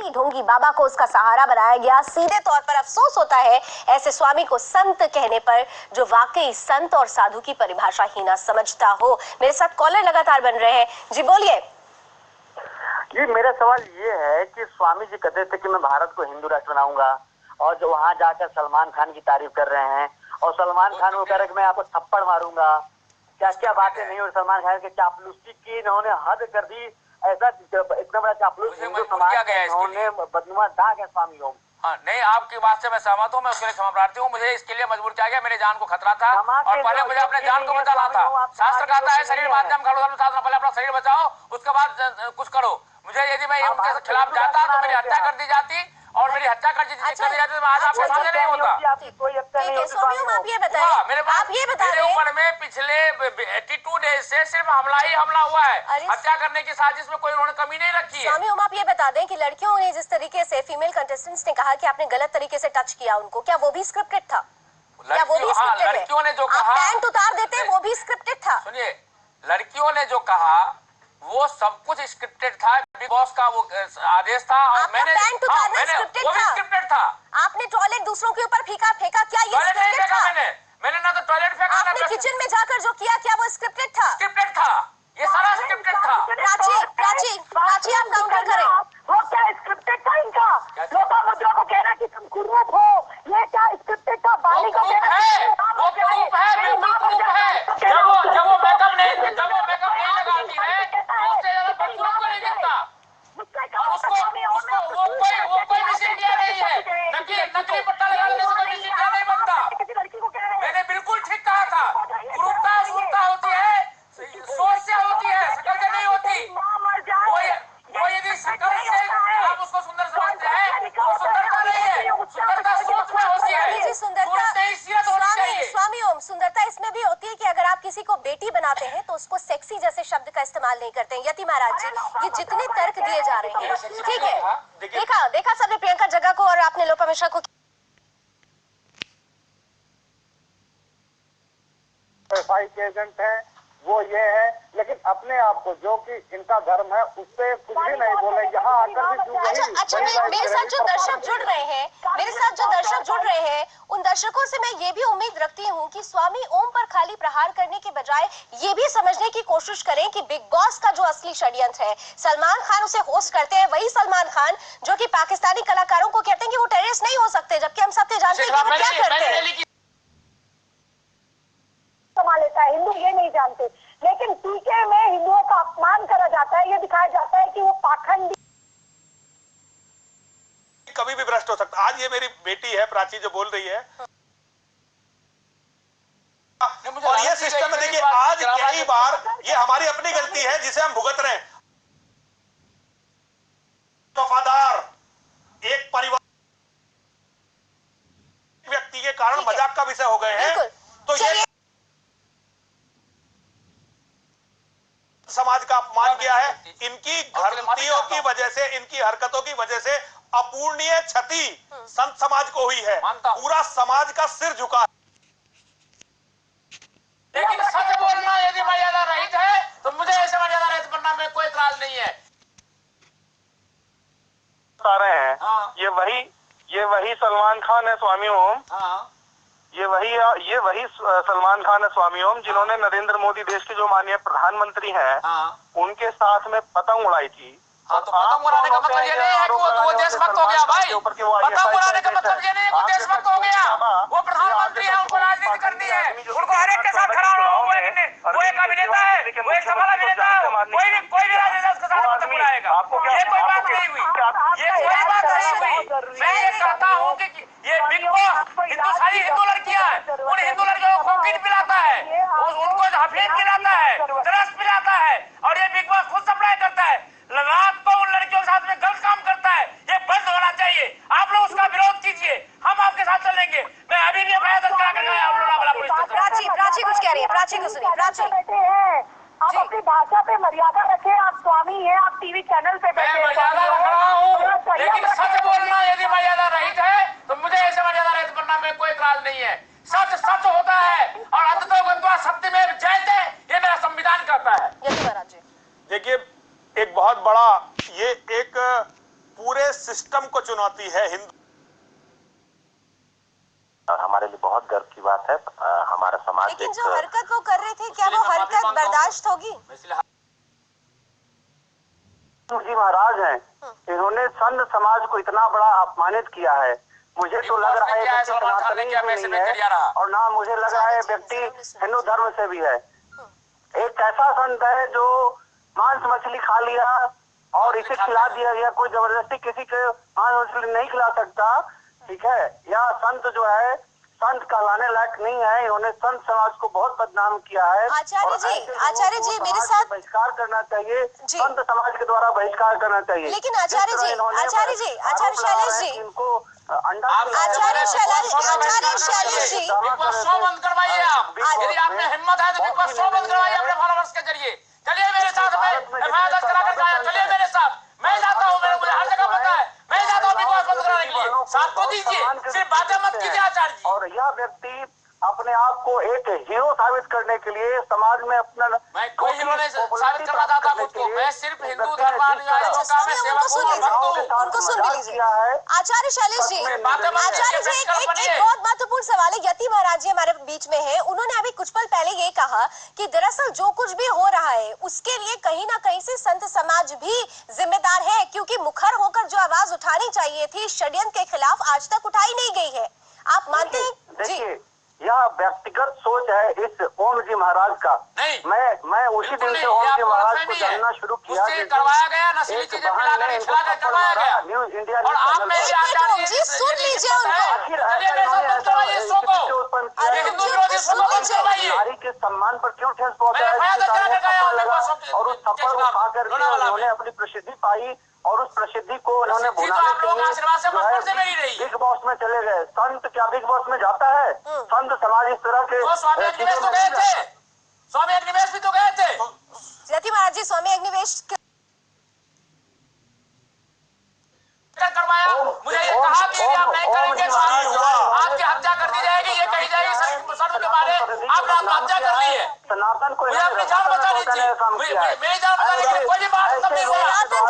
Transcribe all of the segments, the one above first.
स्वामी ढोंगी बाबा को उसका सहारा बनाया गया। सीधे तौर पर अफसोस होता है ऐसे स्वामी को संत कहने पर जो वाकई संत और साधु की परिभाषा ही ना समझता हो। मेरे साथ कॉलर लगातार बन रहे हैं। जी बोलिए। जी, मेरा सवाल ये है कि स्वामी जी कहते थे कि मैं भारत को हिंदू राष्ट्र बनाऊंगा, और जो वहां जाकर सलमान खान की तारीफ कर रहे हैं, और सलमान खान को कह रहे कि मैं आपको थप्पड़ मारूंगा। क्या क्या बातें नहीं हुई सलमान खान के, चापलूसी की इन्होंने हद कर दी। ऐसा इतना बड़ा चापलूस हिंदू समाज का इन्होंने बदनुमा दाग है स्वामी ओम। हाँ, नहीं, आपकी बात से मैं सहमत हूँ, मैं उसके लिए क्षमा प्रार्थी हूँ। मुझे इसके लिए मजबूर किया गया, मेरे जान को खतरा था और पहले मुझे अपने जान को बचाना था। शास्त्र कहता है शरीर माध्यम पहले अपना शरीर बचाओ, उसके बाद कुछ करो। मुझे यदि मैं उनके खिलाफ जाता तो मेरी हत्या कर दी जाती, और मेरी हत्या कर दी जाती तो मैं आज आपके सामने नहीं होता। ठीक है स्वामी ओम, आप ये बताएं, आप ये बता रहे हैं ऊपर में पिछले 82 डेज से सिर्फ हमला ही हमला हुआ है। हत्या करने की साजिश में कोई उन्होंने कमी नहीं रखी है। स्वामी ओम, आप ये बता दें कि लड़कियों ने जिस तरीके से फीमेल कंटेस्टेंट्स ने कहा कि आपने गलत तरीके से टच किया उनको, क्या वो भी स्क्रिप्टेड था? क्या वो भी स्क्रिप्टेड है? लड़कियों ने जो कहा, आप पैंट उतार देते, वो भी स्क्रिप्टेड था? सुनिए, लड़कियों ने जो कहा वो सब कुछ स्क्रिप्टेड था। बिग बॉस का वो आदेश था, और मैंने वो भी स्क्रिप्टेड था। आपने टॉयलेट दूसरों के ऊपर फेंका, क्या ये स्क्रिप्टेड था? मैंने ना तो टॉयलेट फेंका, आपने किचन में जाकर जो किया, क्या वो स्क्रिप्टेड था? स्क्रिप्टेड था, ये सारा स्क्रिप्टेड था। प्राची आप काउंटर करें। वो क्या स्क्रिप्टेड था इनका? लोपामुद्रा को कहना कि तुम कुरूप हो, ये क्या स्क्रिप्टेड था? बाली को कहना वो प्रूफ है, बिल्कुल प्रूफ है। जब वो मेकअप नहीं लगाती है तो उससे ज्यादा बदसूरत को नहीं दिखता, और उसको कोई मिसिंडिया नहीं है। नकली पट्टा लगाने से कोई मिसिंडिया नहीं बनता। मैंने बिल्कुल ठीक कहा था। कुरूपता अशुद्धता होती है, सोच से होती है, शकल से नहीं होती। वो यदि शकल से आप उसको सुंदर समझते हैं तो सुंदरता नहीं है, सुंदरता सोच में होती है। स्वामी ओम, सुंदरता इसमें भी होती है कि अगर आप किसी को बेटी बनाते हैं तो उसको सेक्सी जैसे शब्द का इस्तेमाल नहीं करते हैं। यति महाराज जी, ये जितने तर्क दिए जा रहे हैं, ठीक है, देखा सबने प्रियंका जग्गा को और आपने लोपा मिश्रा को। के एजेंट हैं वो ये है, लेकिन अपने आप को जो कि इनका धर्म है उससे कुछ भी नहीं बोले। यहाँ आकर भी अच्छा, मेरे साथ जो दर्शक जुड़ रहे हैं, उन दर्शकों से मैं ये भी उम्मीद रखती हूँ कि स्वामी ओम पर खाली प्रहार करने के बजाय ये भी समझने की कोशिश करें कि बिग बॉस का जो असली षड्यंत्र है, सलमान खान उसे होस्ट करते हैं, वही सलमान खान जो कि पाकिस्तानी कलाकारों को कहते हैं कि वो टेररिस्ट नहीं हो सकते, जबकि हम सबसे जानते हैं कि वो क्या करते हैं। कमा लेता है, हिंदू ये नहीं जानते, लेकिन टीके में हिंदुओं का अपमान करा जाता है, ये दिखाया जाता है कि वो पाखंडी कभी भी भ्रष्ट हो सकता। आज ये मेरी बेटी है प्राची जो बोल रही है, और ये सिस्टम में देखिए आज कई बार ये हमारी अपनी गलती है जिसे हम भुगत रहे हैं। वफादार एक परिवार व्यक्ति के कारण मजाक का विषय हो गए हैं, तो ये समाज का अपमान किया है। इनकी गलतियों की वजह से, इनकी हरकतों की वजह से अपूर्णीय क्षति संत समाज को हुई है। पूरा समाज का सिर झुका है। लेकिन सच बोलना यदि मर्यादा रहित है तो मुझे ऐसे मर्यादा रहित बनना में कोई इतराज नहीं है। बता रहे हैं ये वही सलमान खान है स्वामी ओम। ये वही सलमान खान है स्वामी ओम जिन्होंने नरेंद्र मोदी देश के जो माननीय प्रधानमंत्री हैं उनके साथ में पतंग उड़ाई थी। हाँ, तो पतंग उड़ाने का मतलब ये नहीं है कि वो देशभक्त हो गया भाई। पतंग उड़ाने का मतलब ये नहीं है कि वो देशभक्त हो गया। वो प्रधानमंत्री है, उनको राजनीति करनी है, उनको हर एक के साथ खड़ा होना। वो एक अभिनेता है, वो एक सफल अभिनेता है, कोई भी राजनेता उसके साथ पतंग उड़ाएगा। ये कोई बात नहीं हुई, ये कोई बात नहीं हुई। मैं ये कहता हूँ कि ये बिग बॉस सारी हिंदू लड़कियां हैं, उन हिंदू लड़कियों को कोकीन पिलाता है, उनको हफीज पिलाता है, ड्रग्स पिलाता है, और ये बिग बॉस खुद सप्लाई करता है। रात को उन लड़कियों के साथ में गलत काम करता है, ये बंद होना चाहिए। आप लोग उसका विरोध कीजिए, हम आपके साथ चलेंगे। मैं अभी भी एफआईआर दर्ज करा कर गया। प्राची कुछ कह रही है, प्राची को सुनिए। प्राची बैठे हैं, आप अपनी भाषा पे मर्यादा रखें। आप स्वामी हैं, आप टीवी चैनल पे बैठे हैं। मैं मर्यादा रख रहा हूँ, लेकिन सच बोलना यदि मर्यादा रहित है तो मुझे ऐसे मर्यादा रहित बनना में कोई इतराज नहीं है। सच सच होता है, और अंततो गत्वा सत्यमेव जयते, ये मेरा संविधान कहता है। यति महाराज जी, देखिए एक बहुत बड़ा ये एक पूरे सिस्टम को चुनौती है। हिंदू हमारे लिए बहुत गर्व की बात है। हमारा समाज, लेकिन जो हरकत वो कर रहे थे, क्या वो हरकत बर्दाश्त होगी? जी महाराज हैं, इन्होंने संत समाज को इतना बड़ा अपमानित किया है। मुझे तो लग रहा है कि सनातनी नहीं है, और ना मुझे लग रहा है व्यक्ति हिंदू धर्म से भी है। एक ऐसा संत है जो मांस मछली खा लिया और इसे खिला दिया गया, कोई जबरदस्ती किसी के मांस मछली नहीं खिला सकता, ठीक है। यह संत जो है संत कहलाने लायक नहीं है। इन्होंने संत समाज को बहुत बदनाम किया है। आचार्य जी मेरे साथ बहिष्कार करना चाहिए, संत समाज के द्वारा बहिष्कार करना चाहिए। लेकिन आचार्य शैलेश जी, इनको अंडा, आचार्य Shailesh ji, big boss show बंद करवाइए आप। यदि आप में हिम्मत है तो बिग बॉस शो बंद करवाइए अपने फॉलोअर्स के जरिए। चलिए मेरे साथ, मैं एफआईआर दर्ज करा करके आया, चलिए मेरे साथ, मैं जाता हूँ, मुझे हर जगह पता है, मैं जाता हूँ बिग बॉस बंद कराने के लिए। साथ तो दीजिए, सिर्फ बातें मत कीजिए आचार्य जी। और यह व्यक्ति अपने आप को एक हीरो साबित करने के लिए समाज में अपना, मैं कोई हीरो नहीं साबित करना चाहता खुद को, मैं सिर्फ हिंदू धर्मानुयायियों का मैं सेवक हूँ और भक्त हूँ। उनको सुन भी लीजिए। आचार्य शैलेश जी, आचार्य जी, एक बहुत महत्वपूर्ण सवाल है। यति महाराज जी हमारे बीच में है। उन्होंने अभी कुछ पल पहले ये कहा कि दरअसल जो कुछ भी हो रहा है उसके लिए कहीं ना कहीं से संत समाज भी जिम्मेदार है, क्योंकि मुखर होकर जो आवाज उठानी चाहिए थी षड्यंत्र के खिलाफ आज तक उठाई नहीं गई है। आप मानते हैं? देखिए, यह व्यक्तिगत सोच है इस ओम जी महाराज का। मैं उसी दिन से ओम जी महाराज को जानना शुरू किया। करवाया गया, नशीली चीजें करवाया गया। न्यूज इंडिया और आप मेरे आचार्य जी सुन लीजिए उनको। नारी के सम्मान पर क्यों ठेस पहुंचा है, और उस थप्पड़ को खा करके उन्होंने अपनी प्रसिद्धि पाई, और उस प्रसिद्धि को उन्होंने भुलाने के लिए बिग बॉस में चले गए। संत क्या बिग बॉस में जाता है? संत समाज इस तरह के स्वामी अग्निवेश तो गए थे, स्वामी अग्निवेश भी तो गए थे। यति महाराज जी स्वामी अग्निवेश करवाया, मुझे ये कहा कि आप नहीं करेंगे आपकी हत्या कर दी जाएगी, ये कही जाएगी सर्व के बारे आपने आत्महत्या कर ली है। सनातन को मुझे अपनी जान बचानी थी, मेरी जान बचाने के लिए कोई भी बात तब नहीं बोला, कोई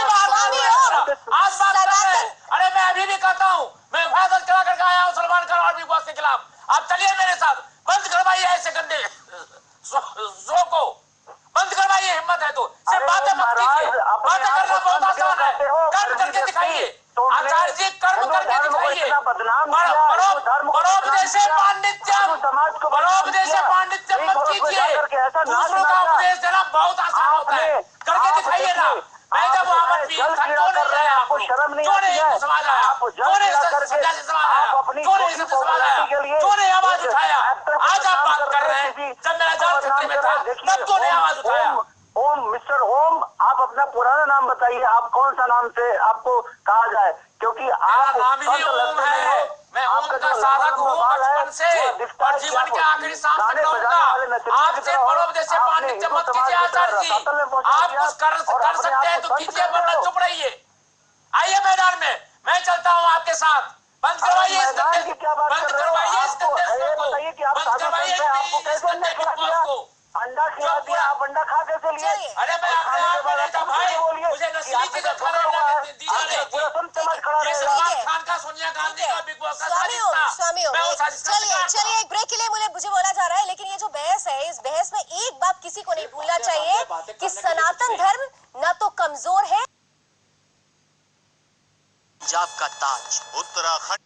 बात नहीं होगा। आज बात कर रहे हैं, अरे मैं अभी भी कहता हूँ, मैं फैसला करा करके आया हूँ सलमान खान और बिग बॉस के खिलाफ। आप चलिए मेरे साथ, बंद करवाइए ऐसे गंदे शो को, बंद करवाइए। हिम्मत है तो सिर्फ बातें मत कीजिए, बातें करना बहुत आसान है, कर्म करके दिखाइए। आचार्य जी कर्म करके दिखाइए। परोपदेशे पांडित्यम मत कीजिए। दूसरों का उपदेश देना बहुत आसान होता है, करके दिखाइए ना। मैं जब वहां पर पीन था, क्यों नहीं रहे आपको, क्यों नहीं हिंदू समाज आया, क्यों नहीं सन्यासी समाज आया, क्यों नहीं सबसे समाज आया, क्यों नहीं आवाज उठाया? आज आप बात कर रहे हैं, जब मेरा जान खतरे में था तब क्यों नहीं आवाज उठाया? ओम, मिस्टर ओम, आप अपना पुराना नाम बताइए, आप कौन सा नाम से आपको कहा जाए, क्योंकि आप नाम ही ओम है। मैं ओम का साधक हूँ बचपन से, और जीवन के आखिरी सांस तक रहूंगा। आपसे परोपदेशे पांडित्यम मत कीजिए आचार्य जी। आप कुछ कर सकते हैं तो कीजिए, वरना चुप रहिए। आइए मैदान में, मैं चलता हूँ आपके साथ। बंद करवाइए इस गंदे, बंद करवाइए इस गंदे शो को, बंद करवाइए इस गंदे बिग बॉस को। अंडा खिला दिया, आप अंडा खा कैसे लिए? अरे मैं अपने आप में नहीं था भाई, मुझे नस्ली चीजें खाने दी जा रही थी। ये सलमान खान का, सोनिया गांधी का, बिग बॉस का साजिश था। मैं वो साजिश का शिकार था। चलिए एक ब्रेक के लिए मुझे बोला जा रहा है, लेकिन ये जो बहस है, इस बहस में एक बात किसी को नहीं भूलना चाहिए कि सनातन धर्म न तो कमजोर है। पंजाब का ताज उत्तराखंड